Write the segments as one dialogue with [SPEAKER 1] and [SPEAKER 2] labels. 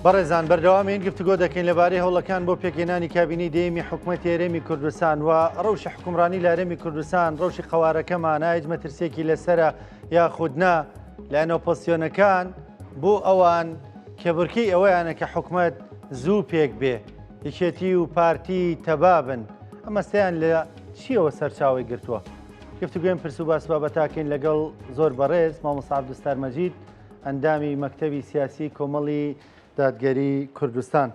[SPEAKER 1] بەڕێزان بەردەوامین گفتوگۆ دەکەین لەبارەی هەوڵەکان بۆ پێکهێنانی کابینەی دەیەمی حکوومەتی هەرێمی کوردستان و ڕەوشی حکومڕانی لە هەرێمی کوردستان ڕەوشی قەوارەکەمان نایج مەترسێکی لەسرە یاخودنا لایەن ئۆپۆزیسیۆنەکان بۆ ئەوان کێبڕکەی ئەوەیانە کە حکوومەت زوو پێک بێ یەکێتی و پارتی تەبابن ئەمەستیان لە چیەوە سەرچاوی گرتووە گفتوگوێن پرس و باس بابەتاکەین لەگەڵ زۆر بەڕێز مامۆستا عەبدولستار مەجید ئەندامی مەکتەبی سیاسی کۆمەڵی دادگەری کوردستان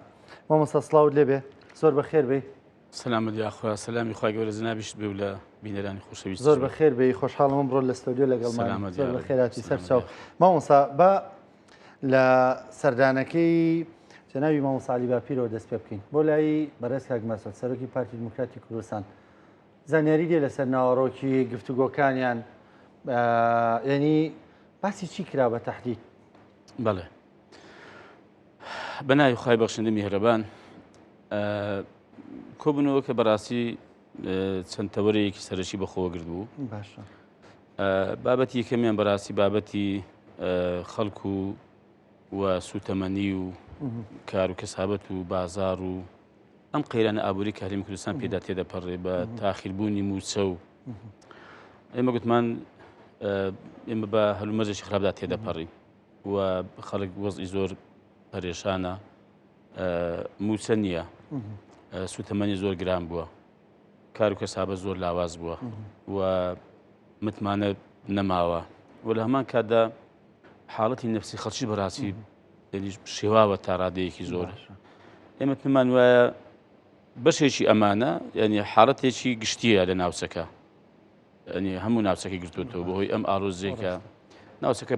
[SPEAKER 1] مامۆستا سڵاوت لێبێ زۆر بەخێر بێ
[SPEAKER 2] سلامت یاخوا سلامی خوای گەورە جنابیشت بێ و لە بینەرانی خۆشەویست
[SPEAKER 1] زۆر بەخێر بێ خۆشحاڵم بڕۆ لە ستۆدیۆ لەگەڵمان زۆر بەخێراتی سەرچاو مامۆستا بە لە سەردانەکەی جەنابی مامۆستا عەلی باپیرەوە دەست پێ بکەین بۆ لای بەڕێز کاک مەسعود سەرۆکی پارتی دیموکراتی کوردستان زانیاری دێ لەسەر ناوەڕۆکی گفتوگۆکانیان یعنی باسی چی کرا بە تەحدید
[SPEAKER 2] بەڵێ بەناوی خوای بەخشندە میهرەبان کۆبوونەوە کە بەڕاستی چەند تەوەرەیەکی سەرەکی بەخۆوە گرت بوو
[SPEAKER 1] باشە
[SPEAKER 2] بابەتی یەکەمیان بەڕاستی بابەتی خەڵکو و سوتەمەنی و کار و کەسابەت و بازار و ئەم قەیرانە ئابووری کە هەرێمی کوردستان پێدا تێدەپەڕێ بە تاخیربوونی موچە و ئێمە گوتمان ئێمە بە هەلومەرجێکی خراپدا تێدەپەڕین و خەڵک وەزعی زۆر پەرێشانە موچە نییە سوتەمەنی زۆر گران بووە کار و کەسابەت زۆر لاواز بووە و متمانە نەماوە و لە هەمان کاتدا حاڵەتی نەفسی خەڵکی بەڕاستی شێواوە تا ڕادەیەکی زۆر ئێمە پێمان وایە بەشێکی ئەمانە ینی حاڵەتێکی گشتیە لە ناوچەکە ینی هەموو ناوچەکەی گرتوێتەوە بەهۆی ئەم ئاڵۆزیەکە ناوچەکە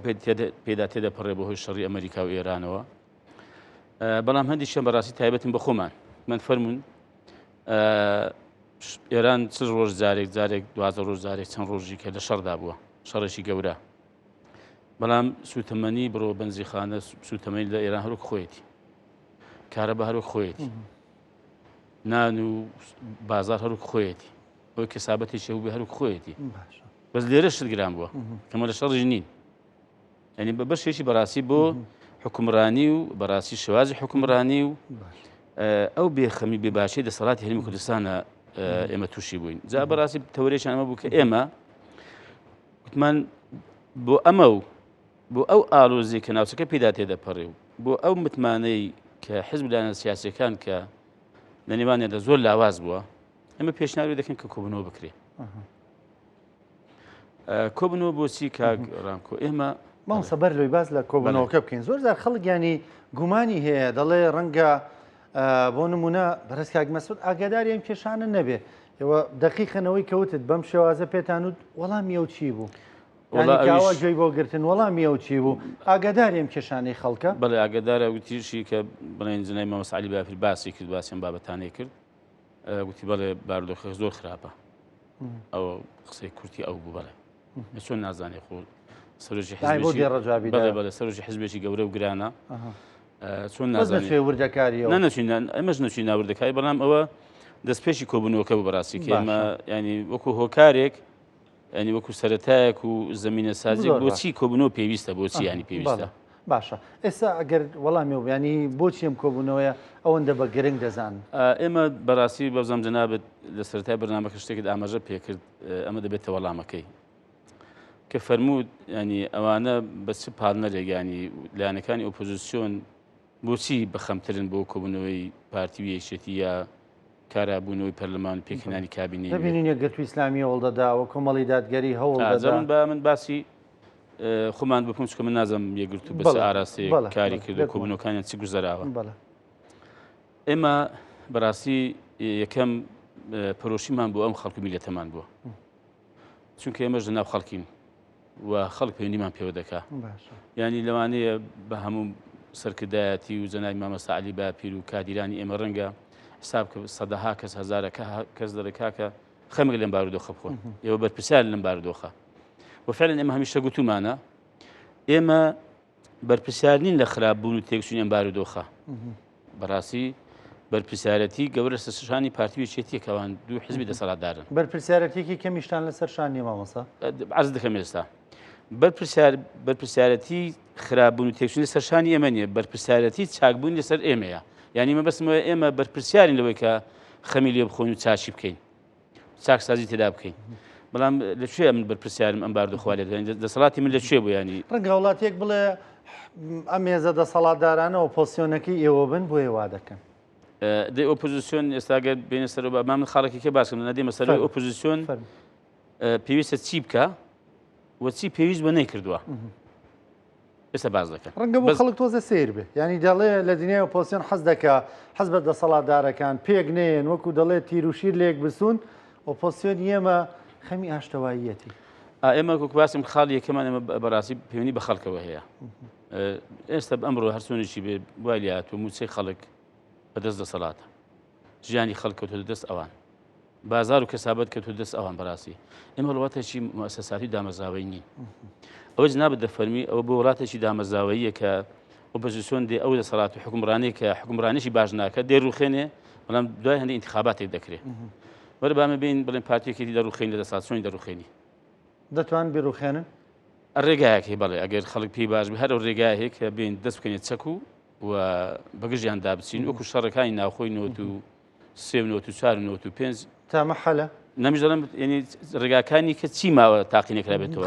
[SPEAKER 2] پێدا تێدەپەڕێ بەهۆی شەڕی ئەمریکا و ئێرانەوە بەڵام هەندێکیان بەڕاستی تایبەتن بە خۆمان من فەرمونون ئێران چ ڕۆژ جارێک دوازە ڕۆژ جارێک چەند ڕۆژی کە لە شەڕدا بووە شەڕێکی گەورە بەڵام سوتەمەنی بڕۆ بەنزیخانە سوتەمەنی لە ئێران هەروەک خۆیەتی کارەبا هەروەک خۆیەتی نان و بازار هەروەک خۆیەتی ئەوەی کەسابەتێکی هەبوو بێ هەروەک خۆیەتی بەس لێرە شت گران بووە کەمە لە شەڕژ نین ینی بە بەشێکی بەڕاستی بۆ حکومڕانی و بەڕاستی شێوازی حکومڕانی و ئەو بێخەمی بێباشی دەسەڵاتی هەرێمی کوردستانە ئێمە تووشی بووین جا بەڕاستی تەورێکیان ئەمە بوو کە ئێمە گوتمان بۆ ئەمە و بۆ ئەو ئاڵۆزی کە ناوچەکە پێدا تێدەپەڕێ و بۆ ئەو متمانەی کە حیزب لایەنە سیاسیەکان کە لە نێوانیاندا زۆر لاواز بووە ئەمە پێشنیاری دەکەین کە کۆبوونەوە بکرێ کۆبوونەوە بۆچی کاک ڕامکۆ ئێمە
[SPEAKER 1] مامۆستا بەر لۆی باز لە کۆبوونەوەکە بکەین زۆر جار خەڵک ینی گومانی هەیە دەڵێ ڕەنگە بۆ نمونە بەڕێز کاک مەسعود ئاگاداری ئەم کێشانە نەبێ ئێوە دەقیقەنەوەی کەوتت بەم شێوازە پێتان وت وەڵامی ئەو چی بوو کاوا گوێی بۆ گرتن وەڵامی ئەو چی بوو ئاگاداری ئەم کێشانەی خەڵکە
[SPEAKER 2] بەڵێ ئاگادارە وتیشی کە بڵێن جنای مامۆستا عەلی باپیر باسی کرد باسییان بابەتانەی کرد گوتی بەڵێ بارودۆخەکە زۆر خراپە ئەو قسەی کورتی ئەو بوو بەڵێ چۆن نازانێ خۆ سەرۆکی سەرۆکی حزبێکی گەورە و گرانە چۆن نازانێ
[SPEAKER 1] وردەکاری
[SPEAKER 2] نەچین ئەمەش نەچین ناوردەکاری بەڵام ئەوە دەستپێشی کۆبوونەوەکە بوو بەڕاستی کە ئێمە ینی وەکو هۆکارێک ینی وەکو سەرەتایەک و زەمینە سازی بۆچی کۆبوونەوە پێویستە بۆچی ینی پێویستە
[SPEAKER 1] باشە ئێستا ئەگەر وەڵامی ینی بۆچی ئەم کۆبوونەوەیە ئەوەندە بە گرنگ دەزان
[SPEAKER 2] ئێمە بەڕاستی بەزام جەنابەت لە سەرەتای بەرنامەکە شتێکت ئاماژە پێکرد ئەمە دەبێتە وەڵامەکەی کە فەرموود ینی ئەوانە بە چ پاڵنەرێک ینی لایەنەکانی ئۆپۆزیسیۆن بۆچی بەخەمترن بۆ کۆبوونەوەی پارتی یەکێتی یا کارابوونەوەی پەرلەمان پێکهێنانی کابینەی
[SPEAKER 1] ببینین یەکگرتووی ئیسلامی هەوڵدەداوە کۆمەڵی دادگەری هەوڵدەدا
[SPEAKER 2] من باسی خۆمان بکەم چکە من نازانم یەکگرتوو بەس ئاراستی کاری کرد کۆبوونەوەکانیان چی گوزەراوە ئێمە بەڕاستی یەکەم پرۆشیمان بۆ ئەم خەڵک و میلەتەمان بووە چونکە ئێمەش لەناو خەڵکین و خەڵک پەیوەندیمان پێوە دەکا ینی لەوانەیە بە هەموو سەرکردایەتی و جەنابی مامۆستا عەلی باپیر و کادیرانی ئێمە ڕەنگە حساب کە سەدەها کەس هەزارەکە کەس دەرەکا کە خەمێک لەم بارودۆخە بخۆن ئێوە بەرپرسیار لەم بارودۆخە وفعلا ئێمە هەمیشە گوتومانە ئێمە بەرپرسیار نین لە خراپبوون و تێکچوونی ئەم بارودۆخە بەڕاستی بەرپرسیارەتی گەورە سەرشانی پارتی یەکێتیە کەوان دوو حزبی دەسەڵاتدارن
[SPEAKER 1] بەرپرسیارەتێکی کەمیشتان لەسەر شانی مامۆستا
[SPEAKER 2] عەرز دەکەم ئێستا بەرپرسیارەتی خراپبوون و تێکچوونی سەرشانی ئێمە نیە بەرپرسیارەتی چاکبوون لەسەر ئێمەیە یعنی مە بەسمەوە ئێمە بەرپرسیارین لەوەی کە خەمی لێ بخۆین و چاچی بکەین چاکسازی تێدا بکەین بەڵام لەکوێ من بەرپرسیارم ئەم باردوخوا لێ دەسەڵاتی من لەکوێ بوو ینی
[SPEAKER 1] ڕەنگە وڵاتێک بڵێ ئەم مێزە دەسەڵاتدارانە ئۆپۆزیسیۆنەکەی ئێوە بن بۆ ێوا دەکەن
[SPEAKER 2] دەی ئۆپۆزیسیۆن ئێستاگەر بینە سەرەوە من خاڵێکی کە باسم نەدێمە سەر ئۆپۆزیسیۆن پێویستە چی بکە وە چی پێویست بە نەیکردووە ئێستا باز دەکەن
[SPEAKER 1] ڕەنگە بۆ خەڵک تۆزە سیر بێ ینی دەڵێ لە دنیای ئۆپۆزیسیۆن حەز دەکا حەز بە دەسەڵاتدارەکان پێک نێن وەکو دەڵێ تیر و شیر لێک بسوون ئۆپۆزیسیۆن ئێمە خەمی ئاشتەواییەتی
[SPEAKER 2] ئێمە وەکو باسم خاڵ یەکەمان ئێمە بەڕاستی پەیوەندی بە خەڵکەوە هەیە ئێستا ئەمڕۆ هەرچۆنێکی بێ وای لات و موچەی خەڵک بەدەست دەسەڵاتە ژیانی خەڵکەوتە دەست ئەوان بازار و کەسابەت کەوتە دەست ئەوان بەڕاستی ئێمە وڵاتێکی موسەساتی دامەزراوەی نین ئەوە جناب دەفەرمی ئەوە بۆ وڵاتێکی دامەزراوەیە کە ئۆپۆزیسیۆن دێ ئەو دەسەڵات و حکومڕانەی کە حکومڕانیشی باش ناکە دێ ڕوخێنێ بەڵام دوای هەندێک انتخاباتێک دەکرێت وەربامە بین بڵێن پارتیەکێتی دەڕوخێنی لە دەسەڵاتچۆنی دەڕوخێنی
[SPEAKER 1] دەتوان بیرروخێنن
[SPEAKER 2] ڕێگایەکی بەڵێ ئەگەر خەڵک پێی باش هەر ئەو ڕێگای هەیە کە بین دەست بکەنێت چەک و بەگژیان دابچین وەکو شەڕەکانی ناوخۆی 93
[SPEAKER 1] تامە حەلە
[SPEAKER 2] نەمیش دەڵم ینی ڕێگاکانی کە چی ماوە تاقینێکرا بێتەوە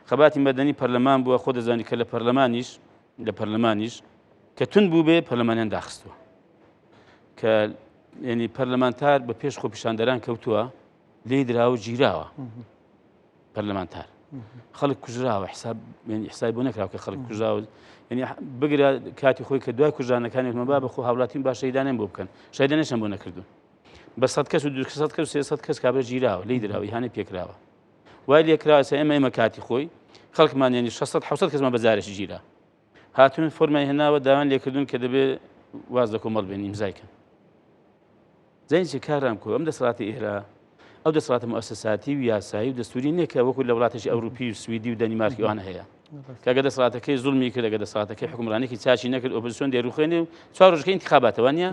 [SPEAKER 2] خەباتی مەدەنی پەرلەمان بووە خۆ دەزانی کە لە پەرلەمانیش کە تون بوو بێ پەرلەمانیان داخستووە کە ینی پەرلەمانتار بە پێش خۆپیشاندەران کەوتووە لێی دراوە گیراوە پەرلەمانتار خەڵک کوژراوە حساب بۆ نەکراوە کە خەڵک کوژراوە ینی بگرە کاتی خۆی کە دوای کوژانەکانێکمە با بەخۆ هاوڵاتیم باش شەیدانیان بۆ بکەن شەیدانیشان بۆ نەکردوون بە 100 کەس و 200 کەس و 300 کەس کابرا گیراوە لێی دراوە هانێ پێکراوە وای لێکراوە ئێمە کاتی خۆی خەڵکمان ینی 600 کەسمان بەجارێکی گیرا هاتوون فۆرمای هێناوە داوان لێکردوون کە دەبێ واز لە کۆمەڵ بێنی ئیمزایکەن زەینی کارام کۆ ئەم دەسەڵاتی ئێرە ئەو دەسەڵاتە موسەساتی و یاسایی و دەستوری نییە کە وەکو لە وڵاتێکی ئەوروپی و سویدی و دەنیمارکی وانە هەیە کاگە دەسەڵاتەکەی زوڵمی کرد ئەگە دەسەڵاتەکەی حکومڕانێکی چاچی نەکرد ئۆپۆزیسیۆن دێڕوخێنێ و 4 ڕۆژەکەی انتخاباتەوە نیە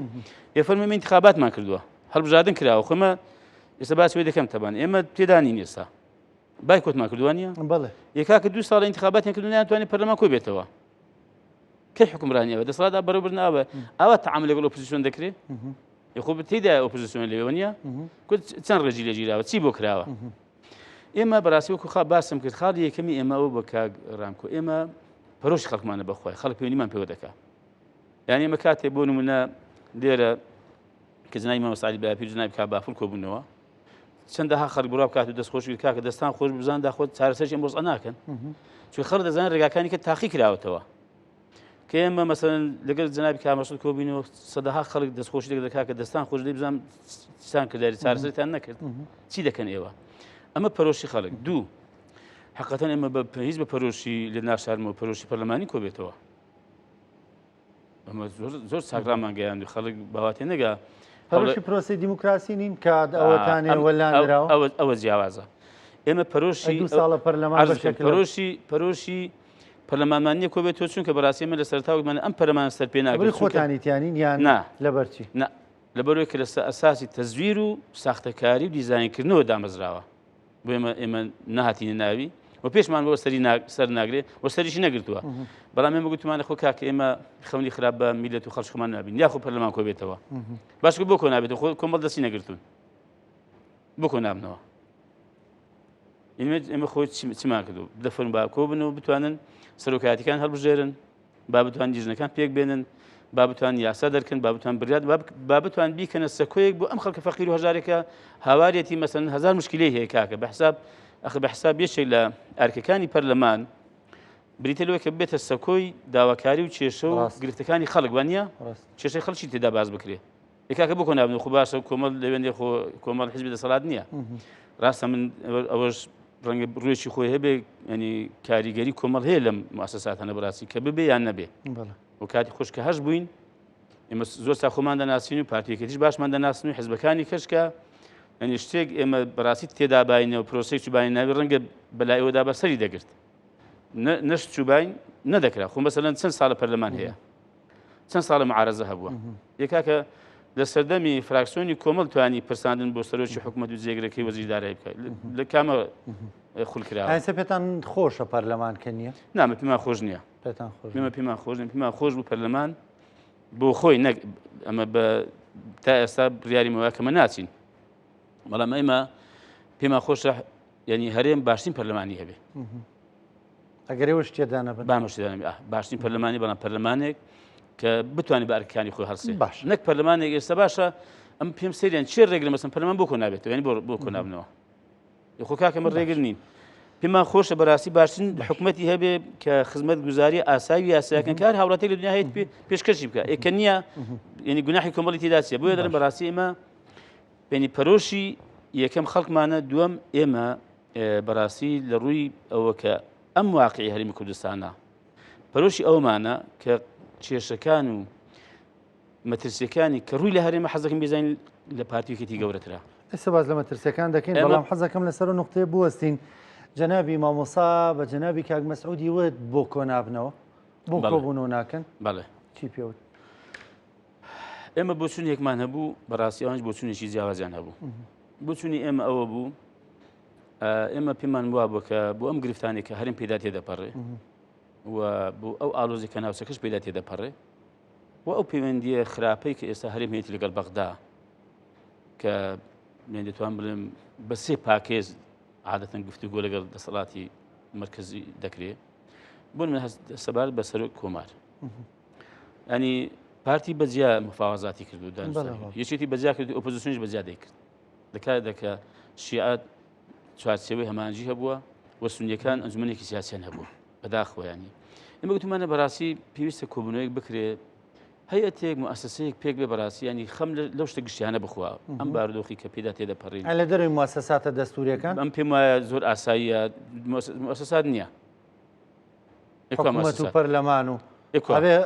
[SPEAKER 2] یەفەرمێ انتخاباتمان کردووە هەڵبژاردن کراوە خۆمە ئێستا باسی دەکەم تەبان ئێمە تێدانین ئێستا بای کۆتمان کردووە نیە
[SPEAKER 1] بەڵێ
[SPEAKER 2] یەکاکە 2 ساڵ انتخاباتیان کردو ناتوانێت پەرلەمان کۆ بێتەوە کەی حکومڕانیەوە دەسەڵاتدا بەڕێوەبر ناوە ئەوە تەعامل لەگەڵ ئۆپۆزیسیۆن دەکرێت خۆ تێدا ئۆپۆزیسیۆن لێوە نیە چەند ڕێژی لێ گیراوە چی بۆ کراوە ئێمە بەڕاستی وەکو باسم کرد خاڵی یەکەمی ئێمە ئەوە بە کاک ڕامکۆ ئێمە پەرۆشی خەڵکمانە بەخوای خەڵک پەیوەندیمان پێوە دەکات یعنی ئێمە کاتێک بۆ نمونە لێرە کە جنای مامۆستا عەلی بابیر جنای کاک بافڵ کۆبوونەوە چەندەها خەڵک بڕوا بکات و دەستخۆشی کاکە دەستان خۆش بزان داخۆت چارەسەرشی ئەم ڕۆژە ناکەن چون خەڵک دەزانن ڕێگاکانی کە تاقی کراوەتەوە کە ئێمە مەسەڵەن لەگەڵ جنابی کامەسعود کۆبووینەوە سەدەها خەڵک دەستخۆشی لێک دەکات کە دەستان خۆش دەی بزانم چیتان کرداری چارەسەرتان نەکرد چی دەکەن ئێوە ئەمە پەرۆشی خەڵک دوو حقیقەتەن ئێمە هیچ بە پەرۆشی لێ ناشارمەوە پەرۆشی پەرلەمانی کۆ بێتەوە ئەمە زۆر چاکرامان گەیاند و خەڵک باواتێ نەگا
[SPEAKER 1] پەرۆشی پرۆسی دیموکراسی نین کە ئەوەتانێ وەلانراوە
[SPEAKER 2] ئەوە جیاوازە ئێمە پەرۆشی
[SPEAKER 1] 2 ساڵە پەرلەمان
[SPEAKER 2] پەرۆشی پەرلەمانمانیە کۆ بێتەوە چونکە بەڕاستی ئێمە لە سەرتاوەکمان ئەم پەرلەمان سەر پێ ناگرێت
[SPEAKER 1] خۆتانیتیانین یان لەبەرچی
[SPEAKER 2] لەبەرەوەی کە لە ئەساسی تەزویر و ساختەکاری و دیزاینکردنەوە دامەزراوە بۆ ئێمە نەهاتینە ناوی و پێشمان بۆ سەر ناگرێت وە سەریشی نەگرتووە بەڵام ئێمە گوتمانە خۆ کاکە ئێمە خەونی خراپ بە میلەت و خەڵکمان نابین یاخۆ پەرلەمان کۆ بێتەوە باشکە بۆ کۆ نابێت کۆمەڵ دەستی نەگرتوون بۆ کۆ نابنەوە ئێمە خۆی چیمان کردو دەفەرم با کۆ بن و بتوانن سەرۆکایەتیەکان هەڵبژێرن با بتوان دیژنەکان پێک بێنن با بتوان یاسا دەرکەن با بتوان بڕیات با بتوان بیکەنە سەکۆیەک بۆ ئەم خەڵکە فەقیر و هەژارێکە هاوارێتی مەسەڵەن 1000 مشکلەی هەیە کاکە بە حساب یەکێک لە ئەرکەکانی پەرلەمان بریتە لەوەی کە بێتە سەکۆی داواکاری و کێشە و گرفتەکانی خەڵک وانە کێشەی خەڵکی تێدا باز بکرێت یەکاکە بۆ کۆ نابن خۆ باشە کۆمەڵ لەوێندێ کۆمەڵ حیزبی دەسەڵات نییە ڕاستە من ئەوەش ڕەنگە ڕوێکی خۆی هەبێ ینی کاریگەری کۆمەڵ هەیە لەم موسەساتانە بەڕاستی کە ببێ یان نەبێ و کاتی خۆشکە هەش بووین ئێمە زۆر تا خۆمان دەناسین و پارتیەکەتیش باشمان دەناسن و حیزبەکانی کەشکە ینی شتێک ئێمە بەڕاستی تێدا باینەوە پرۆسێکی باین ناوی ڕەنگە بەلایەوەدا بەسەری دەگرت نەشت چوبین نەدەکرا خۆ مەسەڵەن چەند ساڵە پەرلەمان هەیە چەند ساڵە معارەزە هەبووە یەکاکە لە سەردەمی فراکسیۆنی کۆمەڵ توانی پرساندن بۆ سەرۆکی حکوومەت و جێگرەکەی وەزیردارایی بکات لە کامە خولکراوە
[SPEAKER 1] ئەسە پێتان خۆشە پەرلەمانکە نییە
[SPEAKER 2] نامە پێمان خۆش نییە
[SPEAKER 1] پێتان خۆش
[SPEAKER 2] پێمان خۆش پێمان خۆش بوو پەرلەمان بۆ خۆی نەک ئەمە بە تا ئێستا بڕیاریمەوە کەمە ناچین بەڵام ئێمە پێمان خۆشە ینی هەرێم باشترین پەرلەمانی هەبێ
[SPEAKER 1] ئەگەر ئێوە شتێدانە
[SPEAKER 2] بامەشتدانێ باشترین پەرلەمانی بەڵام پەرلەمانێک کە بتوانێت بە ئەرکانی خۆی هەڵسێ
[SPEAKER 1] باش
[SPEAKER 2] نەک پەرلەمانێک ئێستا باشە ئەم پێم سریان چێ ڕێگر مەسن پەرلەمان بۆ کۆ نابێتەوە ینی بۆ کۆ نابنەوە خۆ کاکەمە ڕێگر نین پێمان خۆشە بەڕاستی باشترین حکوومەتی هەبێ کە خزمەت گوزاری ئاساوی یاساکەن کار هاوڵاتی لە دنیا هەیە پێشکەشی بکە ئێکە نییە ینی گوناحی کۆمەڵی تێدا چیە بۆیە دەڵێن بەڕاستی ئێمە بینی پەرۆشی یەکەم خەڵکمانە دووەم ئێمە بەڕاستی لە ڕووی ئەوە کە ئەم واقعی هەرێمی کوردستانە پەرۆشی ئەومانە کە کێشەکان و مەترسیەکانی کە ڕووی لە هەرێمە حەزەکەم بێزانین لە پارتیەکەتی گەورەترا
[SPEAKER 1] ئێستا باز لە مەترسیەکان دەکەین بەڵام حەزەکەم لەسەر نقطەیە بوەستین جەنابی مامۆسا بە جەنابی کاک مەسعودی وت بۆ کۆ نابنەوە بۆ کۆبوونەوە ناکەن
[SPEAKER 2] بەڵێ
[SPEAKER 1] چی پێوت
[SPEAKER 2] ئێمە بۆچوونێکمان هەبوو بەڕاستی ئەوانش بۆچوونێکی جیاوازیان هەبوو بۆچوونی ئێمە ئەوە بوو ئێمە پێمان وابوو کە بۆ ئەم گرفتانێک کە هەرێم پێدا تێدەپەڕێ و بۆ ئەو ئالۆزی کە ناوچەکەش پێدا تێدەپەڕێ و ئەو پەیوەندیە خراپەی کە ئێستا هەرێم هەیەی لەگەڵ بەغدا کە دەتوان بڵێم بە سێ پاکێز عادەتەن گفتوگۆ لەگەڵ دەسەڵاتی مرکزی دەکرێت بۆن من سەبارەت بە سەرۆک کۆمار ینی پارتی بەجیا مفاوەزاتی کردو یەکێتی بەجیا کرد ئۆپۆزیسیۆنیش بەجیا دەیکرد دەکات دەکە شیعات چوارچێوەی هەمانجی هەبووە و سونیەکان ئەنجومەنێکی سیاسیان هەبووە بەداخۆیانی ئێمە گوتمانە بەڕاستی پێویستە کۆبوونەوەیەک بکرێت هەیەتێک مؤسسەیەک پێک بێ بەڕاستی ینی خەم لەو شتە گشتیانە بخوا ئەم بارودۆخی کە پێدا تێدەپەڕین
[SPEAKER 1] لە دەروی موسساتە دەستوریەکان
[SPEAKER 2] ئەم پێم وایە زۆر ئاساییە مؤسسات نییە
[SPEAKER 1] حکوومەت و پەرلەمان و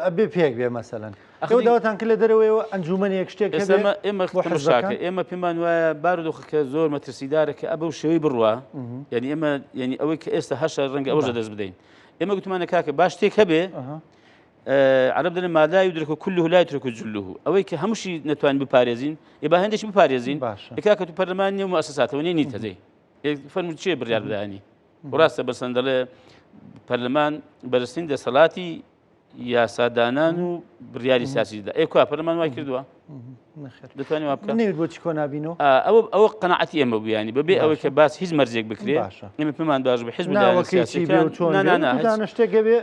[SPEAKER 1] ئەبێ پێک بێ مەسەلەن داواتان کرد لە دەرەوەیەوە ئەنجومەنێک شتێک
[SPEAKER 2] ئێمە ئێمە پێمان وایە بارودۆخەکە زۆر مەترسیدارە کە ئەبە و شێوەی بڕوە ینی ئێمە ینی ئەوەی کە ئێستا هەشە ڕەنگە ئەوژە دەست بدەین ئێمە گوتمانە کاکە باش شتێک هەبێ عرب دەڵێن ما لا يدرك كله لا يترك جله ئەوەی کە هەمووشی نەتوان بپارێزین با هەندێکی بپارێزین کاکە تو پەرلەمان نیە و مؤسساتەوە نیە نیت هەدەی فەرمووت چێ بڕیار بدانی ڕاستە بەسەن دەڵێ پەرلەمان بەرزترین دەسەڵاتی یاسادانان و بڕیاری سیاسیدا ئێکوا پەرلەمان وای کردووە دەتوانین وا بکەین
[SPEAKER 1] نەوێت بۆچی کۆ نابینەوە
[SPEAKER 2] ئەوە قەناعەتی ئێمە بوو ینی بەبێ ئەوەی کە باس هیچ مەرجێک بکرێت ئێمە پێمان باش بە حیزب
[SPEAKER 1] شتێک بێ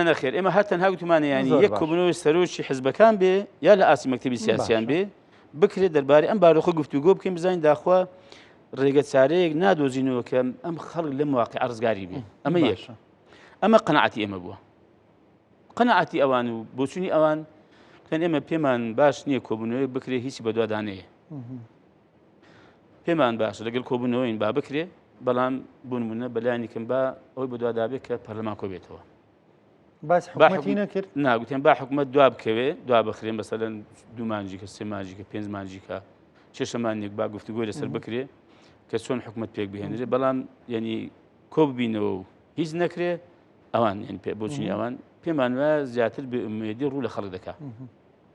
[SPEAKER 2] نەخێر ئێمە هەر تەنها گوتمانە ینی یەک کۆبوونەوەی سەرۆکی حیزبەکان بێ یا لە ئاسی مەکتەبی سیاسیان بێ بکرێت دەربارەی ئەم بارۆخە گفتوگۆ بکەین بزانین داخوا ڕێگە چارەیەک نادۆزینەوە کە ئەم خەڵک لەم واقع ڕزگاری بێ ئەمە یەک ئەمە قەناعەتی ئێمە بووە قەناعەتی ئەوان و بۆچوونی ئەوان کەن ئێمە پێمان باش نییە کۆبوونەوەی بکرێ هیچی بەدوادانەیە پێمان باشە لەگەڵ کۆبوونەوەین با بکرێ بەڵام بوونبوونە بەلایەنێکم با ئەوەی بەدوادابێت کە پەرلەمان کۆ بێتەوە
[SPEAKER 1] باس حکوومەتی نەکرد
[SPEAKER 2] ناگوتیان با حکوومەت دوا بکەوێ دوا بخرێن بەسەرەن دوو مانجی کە سێ مانجی کە پێنج مانجی کە چێشەمانێک با گفتوگۆی لەسەر بکرێ کە چۆن حکوومەت پێک بهێنرێ بەڵام ینی کۆ ببینەوە و هیچ نەکرێ ئەوان بۆچنی ئەوان پێمان وایە زیاتر بێئومێدی ڕوو لە خەڵک دەکات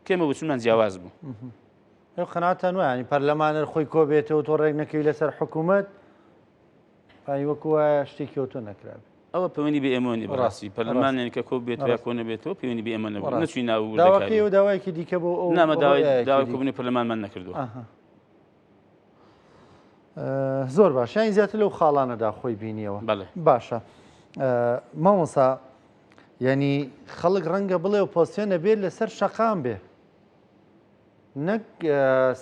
[SPEAKER 2] کێمە بچونمان جیاواز بوو
[SPEAKER 1] ئەو قەناعەتان وایە پەرلەمانە خۆی کۆ بێتەوە تۆ ڕێک نەکەوی لەسەر حکوومەت پای وەکو وایە شتێکی تۆ نەکرابێت
[SPEAKER 2] ئەوە پەیوەندی بە ئێمەنی بەڕاستی پەرلەمانێن کە کۆ بێتەوە یا کۆ نەبێتەوە پەیوەندی بە ئێمە نەبوو نەچووی ناو
[SPEAKER 1] داواکەی و داوایەکی دیکە بۆ ئەو
[SPEAKER 2] نامە داوای کۆبوونی پەرلەمانمان نەکردووە
[SPEAKER 1] زۆر باش یان زیاتر لەو خاڵانەدا خۆی بینیەوە باشە مامۆسا ینی خەڵک ڕەنگە بڵێ و پۆسیۆنە بێت لەسەر شەقام بێ نەک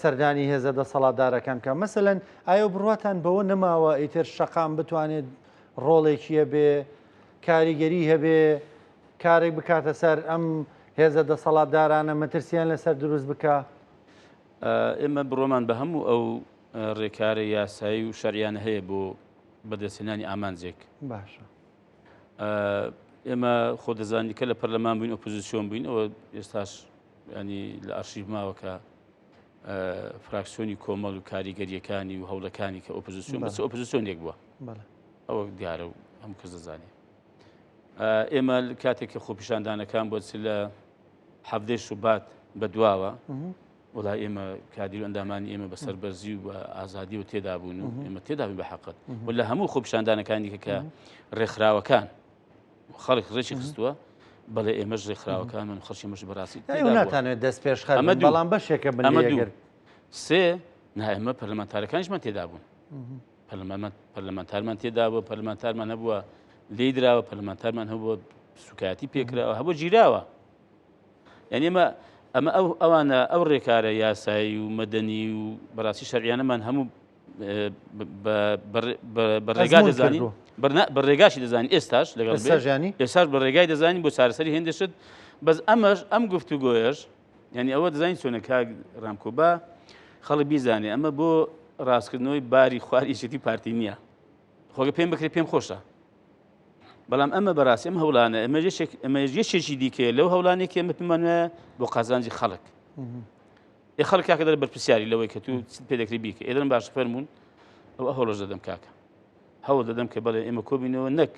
[SPEAKER 1] سەردانی هێزە دەسەڵاتدارەکان کە مەسەلەن ئایا بڕواتان بەوە نەماوە ئیتر شەقام بتوانێت ڕۆڵێکیە بێ کاریگەری هەبێ کارێک بکاتە سەر ئەم هێزە دەسەڵاتدارانە مەترسیان لەسەر دروست بکە
[SPEAKER 2] ئێمە بڕۆمان بە هەموو ئەو ڕێکارە یاسایی و شەریانە هەیە بۆ بەدەستێنانی ئامانجێک
[SPEAKER 1] باشە
[SPEAKER 2] ئێمە خۆ دەزانی کە لە پەرلەمان بووین ئۆپۆزیسیۆن بووین ئەوە ئێستاش ینی لە ئارشیڤ ماوەکە فراکسیۆنی کۆمەڵ و کاریگەریەکانی و هەوڵەکانی کە ئۆپۆزیسیۆن بەس ئۆپۆزیسیۆنێک بووە ئەوە دیارە و هەموو کەس دەزانێت ئێمە کاتێک کە خۆپیشاندانەکان بۆ لە هەفتەی شوبات بە دواوە وڵای ئێمە کادیر و ئەندامانی ئێمە بەسەر بەرزی و ئازادی و تێدا بوون و ئێمە تێدابووین بە حەقت و لە هەموو خۆپیشاندانەکانی کە ڕێکخراوەکان خەڵک ڕێکی خستووە بەڵێ ئێمەش ڕێکخراوەکان من خەڵکی مەش بەڕاستی
[SPEAKER 1] ناتوانێت دەست پێشخەر بەڵام بەشێکە بنەگەر
[SPEAKER 2] سێ ئێمە پەرلەمانتارەکانیشمان تێدا بوون پەرلەمانتارمان تێدا بوو پەرلەمانتارمان هەبووە لێی درراوە پەرلەمانتارمان هەبووە سوکایەتی پێکراوە هەبوو گیراوە یعنی ئەمە ئەوانە ئەو ڕێکارە یاسایی و مەدەنی و بەڕاستی شەرعیانەمان هەموو بەڕێگا دەزانین بەڕێگاشی دەزانین ئێستاش لەگەڵ ئێستاش بە ڕێگای دەزانین بۆ چارەسەری هێندشت بەس ئەمەش ئەم گفتوگۆیەش یعنی ئەوە دەزانین چۆنە کاک ڕامکۆبا خەڵک بیزانێ ئەمە بۆ ڕاستکردنەوەی باری خواریشتی پارتی نییە خۆگە پێم بکرێت پێم خۆشە بەڵام ئەمە بەڕاستی ئەم هەوڵانە ئەمە یەکێکی دیکە لەو هەوڵانێکی ئەمە پێمانوێ بۆ قازانجی خەڵک خەڵک کاکە دەر بەرپرسیاری لەوەی کە تو پێ دەکری بیکە ئێدەم باش فەرمونون ئەو هەوڵەش دەدەم کاکە هەوڵ دەدەم کە بەڵێ ئێمە کۆبینەوە نەک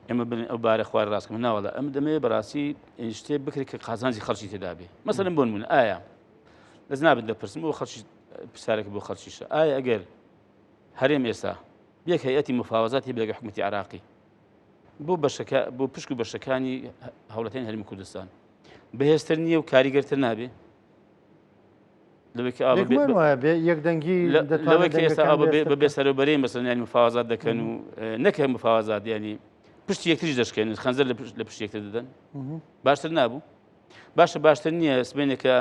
[SPEAKER 2] ئێمە بن ئەو بارە خوار ڕاستکەم ناوەڵە ئەم دەمەوێت بەڕاستی شتێ بکرێت کە قازانجی خەڵکی تێدا بێ مەسەلەن بۆ نمونە ئایا لەز نابێت دەپرسم بۆ خەڵکی پرسیارێک بۆ خەڵکیشە ئایا ئەگەر هەرێم ئێستا یەک هەیەتی مفاوەزاتی بێگە حکومەتی عراقی بۆ پشک و بەشەکانی هەوڵەتین هەرمی کوردستان بەهێزتر نییە و کاریگەرتر نابێ لەوەی ئێستا بەبێ سەرۆبەرەی مەسەلەن مفاوەزات دەکەن و نەکە مفاوەزات ینی پشتی یەکتریش دەشکێن خەنجەر لە پشت یەکتر دەدەن باشتر نابوو باشتر نییە سبێنێکە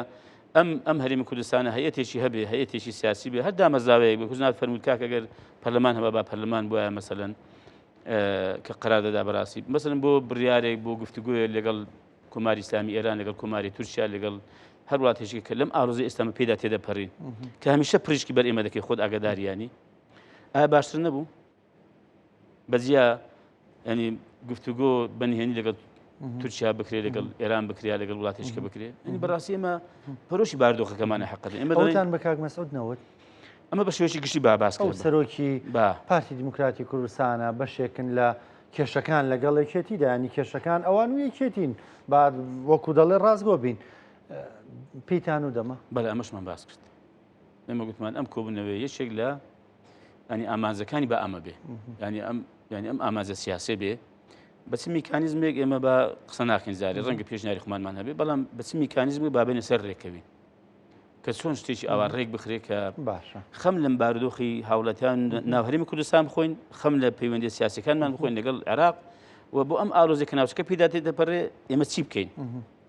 [SPEAKER 2] ئەم هەرمی کوردستانە هەیەتێکی هەبێ هەیەتێکی سیاسی بێ هەر دامەزاوەیەک بە کوزنات فەرموود کاکە ئەگەر پەرلەمان هەبە با پەرلەمان بۆیە مەسەلەن کە قەرار دەدا بەڕاستی مەسەلەن بۆ بڕیارێک بۆ گفتوگوۆیە لەگەڵ کۆماری ئیسلامی ئێران لەگەڵ کۆماری تورکیا لەگەڵ هەر وڵاتێکی کە لەم ئاڵۆزی ئێستامە پێدا تێدەپەڕین کە هەمیشە پریشکی بەر ئێمە دەکەی خۆت ئاگاداریانی ئایا باشتر نەبوو بەجیا ینی گفتوگۆ بەنهێنی لەگەڵ تورکیا بکرێت لەگەڵ ئێران بکرێت لەگەڵ وڵاتێکە بکرێت ینی بەڕاستی ئێمە پەرۆشی بارودۆخەکەمانە حەقەکەن
[SPEAKER 1] ئەمەتان بە کاک مەسعود نەوت
[SPEAKER 2] ئەمە بە شێوەیەکی گشتی باس
[SPEAKER 1] سەرۆکی پارتی دیموکراتی کوردستانە بەشێکن لە کێشەکان لەگەڵ یەکێتیدا ینی کێشەکان ئەوان و یەکێتین با وەکو دەڵێ ڕاستگۆ بین پێیتان و دەمە
[SPEAKER 2] بەڵێ ئەمەشمان باس کرد ئێمە گوتمان ئەم کۆبوونەوەی یەکێک لە ینی ئامانجەکانی بە ئەمە بێ ینی ئەم ئامانجە سیاسێ بێ بە چ میکانیزمێک ئێمە بە قسە ناکەین زارێ ڕەنگە پێشنیاری خۆمانمان هەبێ بەڵام بە چ میکانیزمێک بابێنە سەر ڕێکەوین کە چۆن شتێکی ئاوا ڕێک بخرێت کە
[SPEAKER 1] باشە
[SPEAKER 2] خەم لەم بارودۆخی هاوڵەتیان ناوهەرمی کوردستان بخۆین خەم لە پەیوەندی سیاسەکانمان بخۆین لەگەڵ عێراق و بۆ ئەم ئاڵۆزێک کە ناوچەکە پێدا تێدەپەڕێ ئێمە چی بکەین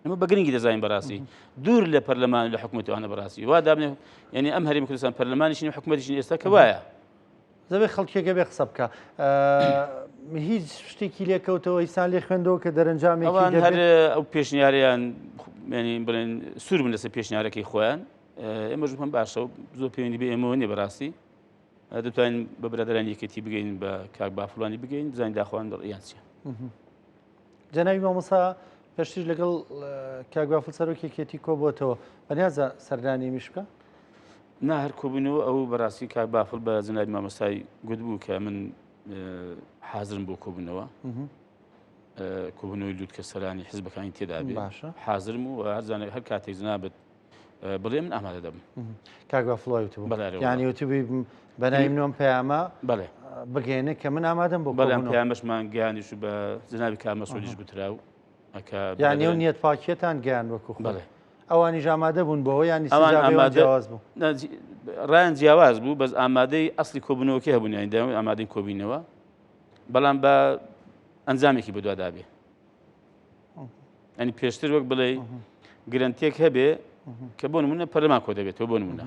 [SPEAKER 2] ئەمە بە گرنگی دەزانین بەڕاستی دوور لە پەرلەمان لە حکوومەتیوانە بەڕاستی وا دابنێ ینی ئەم هەرمی کوردستان پەرلەمانیشین حکوومەتیشین ئێستا کە وایە
[SPEAKER 1] زەبێ خەڵکێکە بێ قسە بکە هیچ شتێکی لێکەوتەوە ئیسان لێ خوێندەوە کە دەرەنجامێکی
[SPEAKER 2] هەر ئەو پێشنیاریان ینی بڵێن سوور بن لەسەر پێشنیارەکەی خۆیان ئێمەش هەم باشە و زۆر پەیوەندی بێ ئێمەوە نیە بەڕاستی دەتوانین بە برادرانی یەکێتی بگەین بە کاک بافڵانی بگەین بزانین داخوان دڵیانچیە
[SPEAKER 1] جەناوی مامۆستا پێشتر لەگەڵ کاک بافڵ سەرۆکێکی کۆبووەتەوە بەنیازە سەردانی میش بکە
[SPEAKER 2] نا هەر کۆبوونەوە ئەو بەڕاستی کاک بافڵ بە جەنابی مامۆستای گوتبوو کە من حازرم بۆ کۆبوونەوە کۆبوونەوەی لووتکە سەرانی حیزبەکانی تێدا بێ حازرم و هەرزانێک هەر کاتێک جنابێت بڵێ من ئامادە دەبم
[SPEAKER 1] کاک بافڵ یانی وتبی بەناوی منۆم پەیامە
[SPEAKER 2] بەڵێ
[SPEAKER 1] بگەێنە کە من ئامادەم بۆ
[SPEAKER 2] بەڵام پەیامەشمان گەیانیش بە جنابی کاک مەسعودیش گوترا و
[SPEAKER 1] یانی ئەو نیەت پاکیەتان گەیان وەکو
[SPEAKER 2] بەڵێ
[SPEAKER 1] ئەوانی ئامادە بوون بۆەوە ینی جیاواز بوو
[SPEAKER 2] ڕایان جیاواز بوو بەس ئامادەی ئەسلی کۆبوونەوەکی هەبوون یانی ئامادەی کۆبینەوە بەڵام بە ئەنجامێکی بەدووادا بێ ئەنی پێشتر وەک بڵێ گرنتێک هەبێ کە بۆ نمونە پەرلەمان کۆ دەبێتەوە بۆ نمونە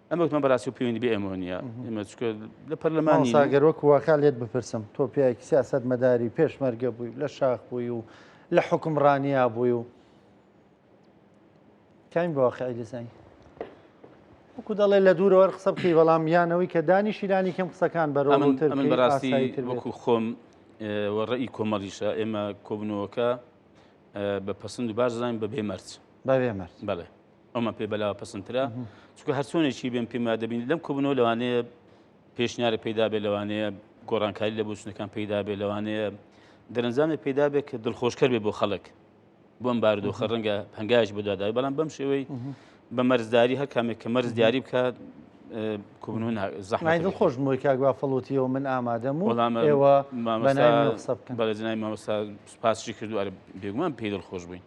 [SPEAKER 2] ئەمە وتمان بەڕاستی و پەیوەندی بێ ئێمە نیە ئێمە چکە لە پەرلەمانی
[SPEAKER 1] ساگەر وەکو واقع لێت بپرسم تۆ پیاکی سیاسەت مەداری پێشمەرگە بووی لە شاخ بووی و لە حکومڕانیا بووی و کاین بە واقعی دەزانی وەکو دەڵێ لە دوورەوە قسە بکەی بەڵام یانەوەی کە دانیشیرانی کەم قسەکان بەرەوتر
[SPEAKER 2] من بەڕاستی وەکو خۆم وەڕێی کۆمەڵیشە ئێمە کۆبنەوەکە بە پەسەند و باش زانین بە بێمەرج بەڵێ ئەومە پێ بەلاوە پەسەندترا چونکە هەر چۆنێکی بێن پێما دەبین لەم کۆبنەوە لەوانەیە پێشنیارە پەیدا بێ لەوانەیە گۆڕانکاری لە بۆچونەکان پەیدا بێ لەوانەیە دەرەنجامێک پەیدا بێت کە دڵخۆشکەر بێ بۆ خەڵک بۆم بارودۆخە ڕەنگە هەنگایش بەدواداوی بەڵام بەم شێوەی بە مەرزداری هەر کامێک کە مەرز دیاری بکات کۆبوونەوە زەحمەت
[SPEAKER 1] دڵخۆش بووی کاگوا فەڵوتیەوە من ئامادەم و ئێوە بەناوی قسە بکەن
[SPEAKER 2] بەڵێزنای مامۆستا سوپاسشی کردو ئەرە بێگومان پێی دڵخۆش بووین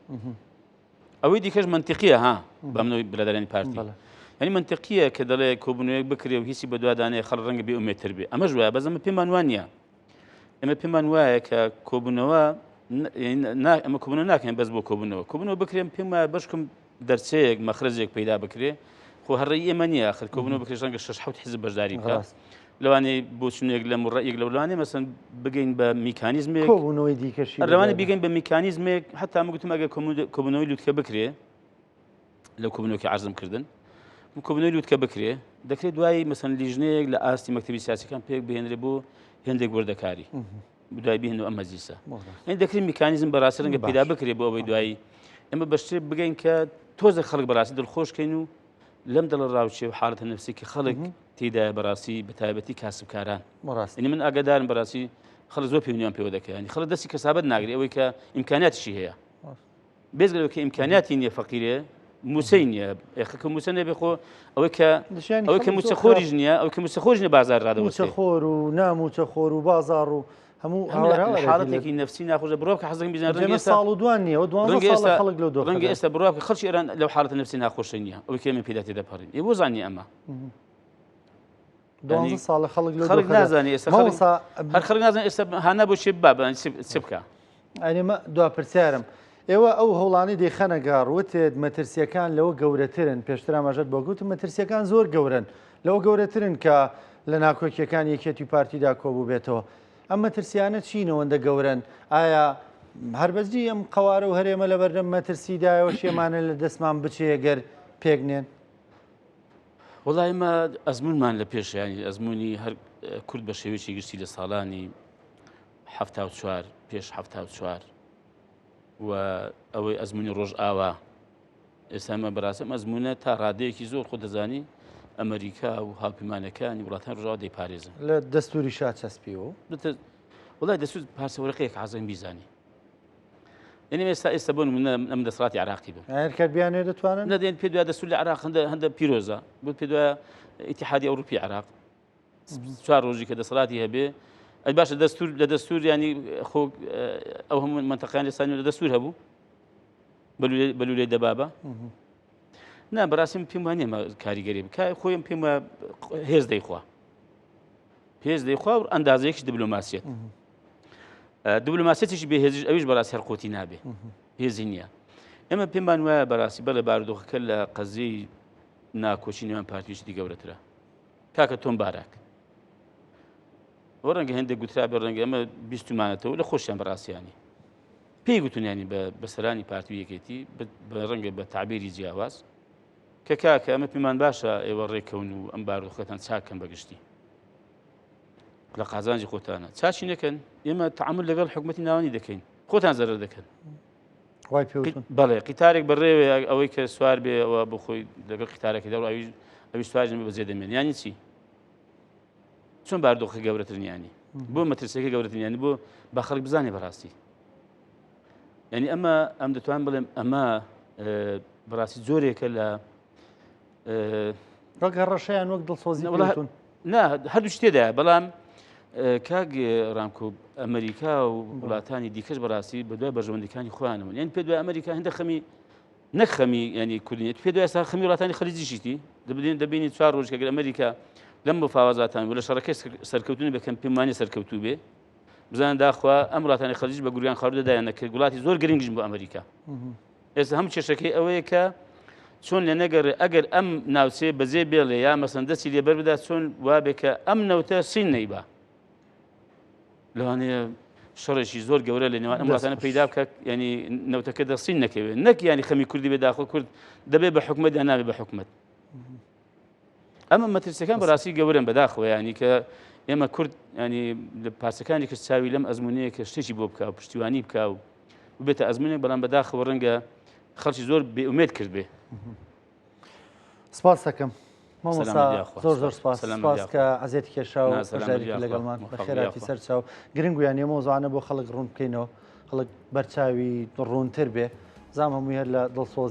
[SPEAKER 2] ئەوەی دیکەش منتیقیە ها بە منەوەی برادرانی پارتی ینی منتیقیە کە دەڵێ کۆبوونەوەیەک بکرێ و هیچی بەدوادانەیە خەڵ ڕەنگە بێ ئومێدتر بێ ئەمەش وایە بەزەمە پێمان وانە ئێمە پێمان وایە کە کۆبوونەوە ئەمە کۆبوونەوە ناکەین بەس بۆ کۆبوونەوە بکرێن پێم وایە بەشکم دەرچەیەک مەخرەجێک پەیدا بکرێ خۆ هەڕێی ئێمە نییە آخر کۆبوونەوە بکرێ ڕەنگە 6-7 حیزب بەشداری بکات لەوانەیە بۆ چونێک لە ڕەیەک لەوانەیە مەسەن بگەین بە میکانیزمێک
[SPEAKER 1] کۆبوونەوەی دیکەشی
[SPEAKER 2] ڕەوانە بگەین بە میکانیزمێک حتا ئەمە گوتم ئەگەر کۆبوونەوەی لووتکە بکرێ لەو کۆبوونەوەکی عەرزم کردن کۆبوونەوەی لووتکە بکرێ دەکرێت دوایی مەسەن لیژنەیەک لە ئاستی مەکتەبی سیاسیەکان پێک بهێنرێ بۆ هێندێک وەردەکاری دوای بهێنەوە ئەم مەجلیسە ئەی دەکرێت میکانیزم بەڕاستی ڕەنگە پەیدا بکرێ بۆ ئەوەی دوایی ئێمە بەشتێ بگەین کە تۆزە خەڵک بەڕاستی دڵخۆشکەین و لەم دڵ ڕاوچێ و حاڵەتە نەفسێکی خەڵک تێدایە بەڕاستی بە تایبەتی کاسبکاران ئینی من ئاگادارم بەڕاستی خەڵک زۆر پێونیان پێوە دەکەیانی خەڵک دەستی کەسابەت ناگری ئەوەی کە ئیمکانیاتیشی هەیە بێزگەلەوە کە ئیمکانیاتی نییە فەقیرێ موسەی نییە ئێخەکە موسە نەبێ خۆ ئەوەی کە موچەخۆریش نییە ئەو کە موچەخۆش نیە بازار ڕادەوە
[SPEAKER 1] موچەخۆر و ناموچەخۆر و بازار و هەموو
[SPEAKER 2] حاڵەتێکی نەفسی ناخۆشە بڕۆ کە حەزەکەم بیزان
[SPEAKER 1] ڕەنگە ساڵ و دوان نییە و دوان ساڵ خەڵک لەو دۆ
[SPEAKER 2] ڕەنگە ئێستا بڕۆ کە خەڵکی ئێران لەو حاڵەتە نەفسی ناخۆشە نییە ئەوەی کە ئێمە پێدا تێدەپەڕین ئێ بۆ زانیە ئەمە
[SPEAKER 1] 12 ساڵە
[SPEAKER 2] خەڵک نازانێ ئێستا هەر خەڵک نازانێت ئێستا هانا بۆ چێ بابن چ بکە
[SPEAKER 1] ئەنێمە دوا پرسیارم ئێوە ئەو هەوڵانی دەیخەنە گاڕوتێت مەترسیەکان لەوە گەورەترن پێشتر ئاماژەت بۆ گوتم مەترسیەکان زۆر گەورن لەوە گەورەترن کە لە ناکۆکیەکان یەکێتی پارتیدا کۆبوو بێتەوە ئەم مەترسیانە چینەوەندە گەورن ئایا هەربەزی ئەم قەوارە و هەرێمە لە بەردەم مەترسیدایەوە شێمانە لە دەستمان بچێ گەر پێکنێن
[SPEAKER 2] وڵای ئێمە ئەزمونمان لە پێشیانی ئەزمموی هەر کورد بە شێوەیەکی گشتی لە ساڵانی 1970 پێش 1970 و ئەوەی ئەزمموی ڕۆژ ئاوا ئێستا ئەمە بەڕاستە ئەزمونە تا ڕادەیەکی زۆر خۆ دەزانی ئەمریکا و هاوپەیمانەکانی وڵاتان ڕۆژاوا دەیپارێزن
[SPEAKER 1] لە دەستوری شا چەسپیەوە
[SPEAKER 2] وڵای دەسوود پارچەوەرەقەیەک حەزم بیزانی یعنی ئێستا بۆ نمونە ئەم دەسەڵاتی عراقی بوو
[SPEAKER 1] کردبیانێ دەتوانن
[SPEAKER 2] نەدێن پێ دوای دەسوود لە عراق هەندە پیرۆزە بۆ پێ دوایە ئیتیحادی ئەوروپی عراق 4 ڕۆژی کە دەسەڵاتی هەبێ ئەی باشە لە دەستور ینی خۆ ئەو هەموو منتەقەیان لەسانی لە دەستور هەبوو بەلولەی دەبابە نا بەڕاستیم پێم وانە ئەمە کاریگەری بکە خۆیم پێم هێز دەیخوا پێز دەیخوا و ئەندازەیەکی دیبلۆماسیەت دیبلۆماسیەتیشی بێهێزیش ئەویش بەڕاستی هەر قوتی نابێ هێزی نییە ئێمە پێمان وایە بەڕاستی بەڵێ بارودۆخەکە لە قەزەی ناکۆچی نێوان پارتیشتی گەورەترە کاکە تۆم باراک ڕەنگە هەندێک گوترا بێ ڕەنگە ئەمە بیستمانێتەوە لە خۆشیان بەڕاستیانی پێی گوتونیانی بە سەرانی پارتی یەکێتی ڕەنگە بە تعبیری جیاواز کە کاکە ئەمە پێمان باشە ئێوە ڕێکەون و ئەم بارودۆخەتان چاکەن بەگشتی لە قازانجی خۆتانە چاچی نەکەن ئێمە تعامل لەگەڵ حکومەتی ناوانی دەکەین خۆتان زەرەر دەکەن بەڵێ قیتارێک بەڕێوێ ئەوەی کە سوار بێ ئەوە بۆ خۆی لەگەڵ قیتارێکی دەڕ ئەوی سوارژن بەجێ دەمێن ینی چی چۆن بارودۆخی گەورەترنیانی بۆ مەترسیەکە گەورەترنیانی بۆ با خەڵک بزانێ بەڕاستی ینی ئەمە ئەم دەتوان بڵێم ئەمە بەڕاستی زۆرێکە لە
[SPEAKER 1] ڕەگە ڕەشەیان وەک دڵسۆزی
[SPEAKER 2] نا هەردوو شتێدایە بەڵام کاک ڕامکۆ ئەمریکا و وڵاتانی دیکەش بەڕاستی بە دوای بەرژەوەندەکانی خۆیانەوە یان پێ دوای ئەمریکا هەندە خەمی نەخەمی ینی کوردینێت پێ دوای سا خەمی وڵاتانی خەلیجیشتی دەبینی 4 ڕۆژ کەگەر ئەمریکا لەم مفاوازاتان و لە شەڕەکەی سەرکەوتنی بەکەم پێمانی سەرکەوتوو بێ بزانن داخوا ئەم وڵاتانی خەلیج بە گوریان خاڕ دەدایانە کە وڵاتی زۆر گرنگژن بۆ ئەمریکا ئێستا هەموو کێشەکەی ئەوەیە کە چۆن لە نەگەڕێ ئەگەر ئەم ناوچێ بەجێ بێڵێ یا مەسەن دەستی لێبەر بدات چۆن وابێ کە ئەم نەوتە سین نەیبا لەوانەیە شەڕێکی زۆر گەورە لە نێوان ئەم وڵاتانە پەیدا بکە ینی نەوتەکە دەسین نەکەوێت نەک ینی خەمی کوردی بێ داخۆ کورد دەبێت بە حکومەت یان نابێت بە حکومەت ئەمە مەترسیەکان بەڕاستی گەورن بەداخەوە ینی کە ئێمە کورد ینی لە پاسەکانی کە چاوی لەم ئەزمونەیە کە شتێکی بۆ بکە و پشتیوانی بکە و بێتە ئەزمونێک بەڵام بەداخەوە ڕەنگە خەڵکی زۆر بێئومێد کرد بێ
[SPEAKER 1] سپاس دەکەم مامۆستا زۆر سپاس کە عەزێتی کێشا و بەشداریت لەگەڵمان بە خێراتی سەرچاو گرنگ و یانێ مۆزوعانە بۆ خەڵک ڕوون بکەینەوە خەڵک بەرچاوی ڕوونتر بێ زام هەمووی هەر لە دڵسۆز